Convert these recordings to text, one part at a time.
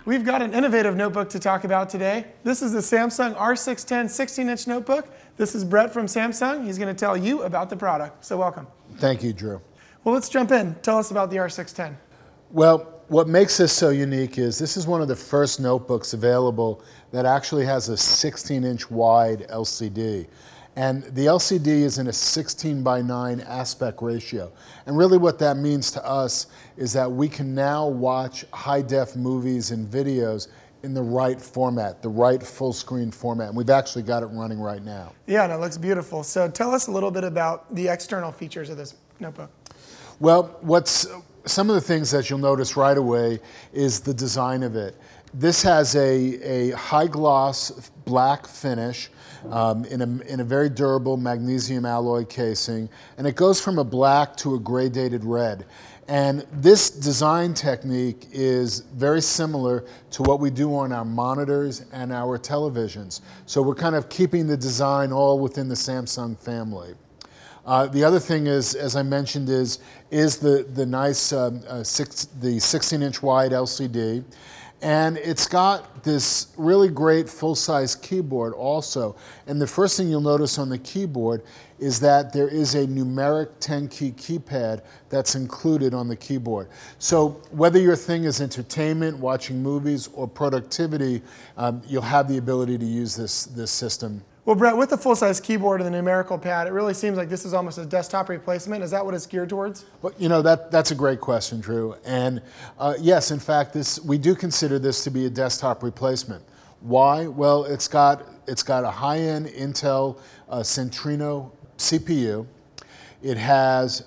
We've got an innovative notebook to talk about today. This is the Samsung R610 16-inch notebook. This is Brett from Samsung. He's going to tell you about the product. So welcome. Thank you, Drew. Well, let's jump in. Tell us about the R610. Well, what makes this so unique is this is one of the first notebooks available that actually has a 16-inch wide LCD. And the LCD is in a 16:9 aspect ratio. And really what that means to us is that we can now watch high-def movies and videos in the right format, the right full-screen format. And we've actually got it running right now. Yeah, and it looks beautiful. So tell us a little bit about the external features of this notebook. Well, some of the things that you'll notice right away is the design of it. This has a high gloss black finish in a very durable magnesium alloy casing, and it goes from a black to a gradated red. And this design technique is very similar to what we do on our monitors and our televisions. So we're kind of keeping the design all within the Samsung family. The other thing is, as I mentioned, is the nice the 16-inch wide LCD. And it's got this really great full-size keyboard also. And the first thing you'll notice on the keyboard is that there is a numeric 10-key keypad that's included on the keyboard. So whether your thing is entertainment, watching movies, or productivity, you'll have the ability to use this system. Well, Brett, with the full-size keyboard and the numerical pad, it really seems like this is almost a desktop replacement. Is that what it's geared towards? Well, you know, that's a great question, Drew. And yes, in fact, we do consider this to be a desktop replacement. Why? Well, it's got a high-end Intel Centrino CPU. It has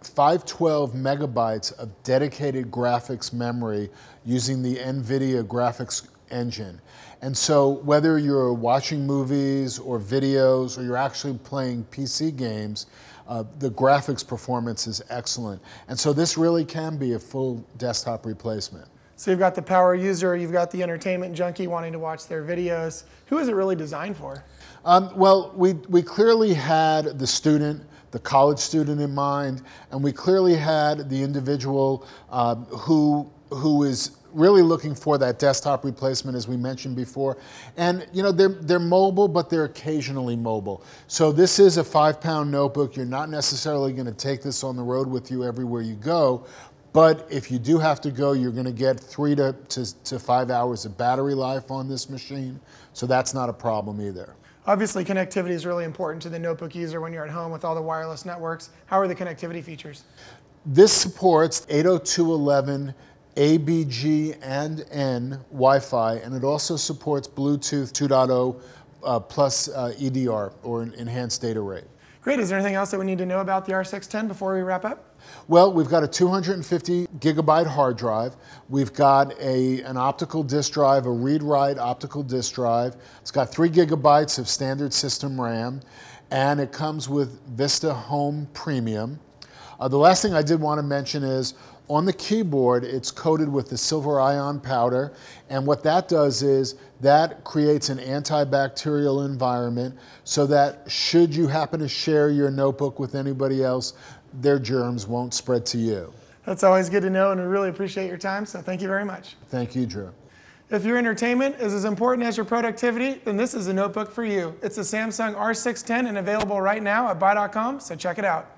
512 megabytes of dedicated graphics memory using the NVIDIA graphics engine. And so whether you're watching movies or videos or you're actually playing PC games, the graphics performance is excellent. And so this really can be a full desktop replacement. So you've got the power user, you've got the entertainment junkie wanting to watch their videos. Who is it really designed for? Well, we clearly had the student, the college student in mind, and we clearly had the individual who is really looking for that desktop replacement, as we mentioned before. And you know, they're mobile, but they're occasionally mobile. So this is a 5-pound notebook. You're not necessarily going to take this on the road with you everywhere you go, but if you do have to go, you're going to get 3 to 5 hours of battery life on this machine. So that's not a problem either. Obviously, connectivity is really important to the notebook user when you're at home with all the wireless networks. How are the connectivity features? This supports 802.11 ABG and N Wi-Fi, and it also supports Bluetooth 2.0 plus EDR, or enhanced data rate. Great. Is there anything else that we need to know about the R610 before we wrap up? Well, we've got a 250 gigabyte hard drive. We've got an optical disk drive, a read-write optical disk drive. It's got 3 gigabytes of standard system RAM, and it comes with Vista Home Premium. The last thing I did want to mention is on the keyboard, it's coated with the silver ion powder, and what that does is that creates an antibacterial environment so that should you happen to share your notebook with anybody else, their germs won't spread to you. That's always good to know, and we really appreciate your time, so thank you very much. Thank you, Drew. If your entertainment is as important as your productivity, then this is a notebook for you. It's a Samsung R610 and available right now at buy.com, so check it out.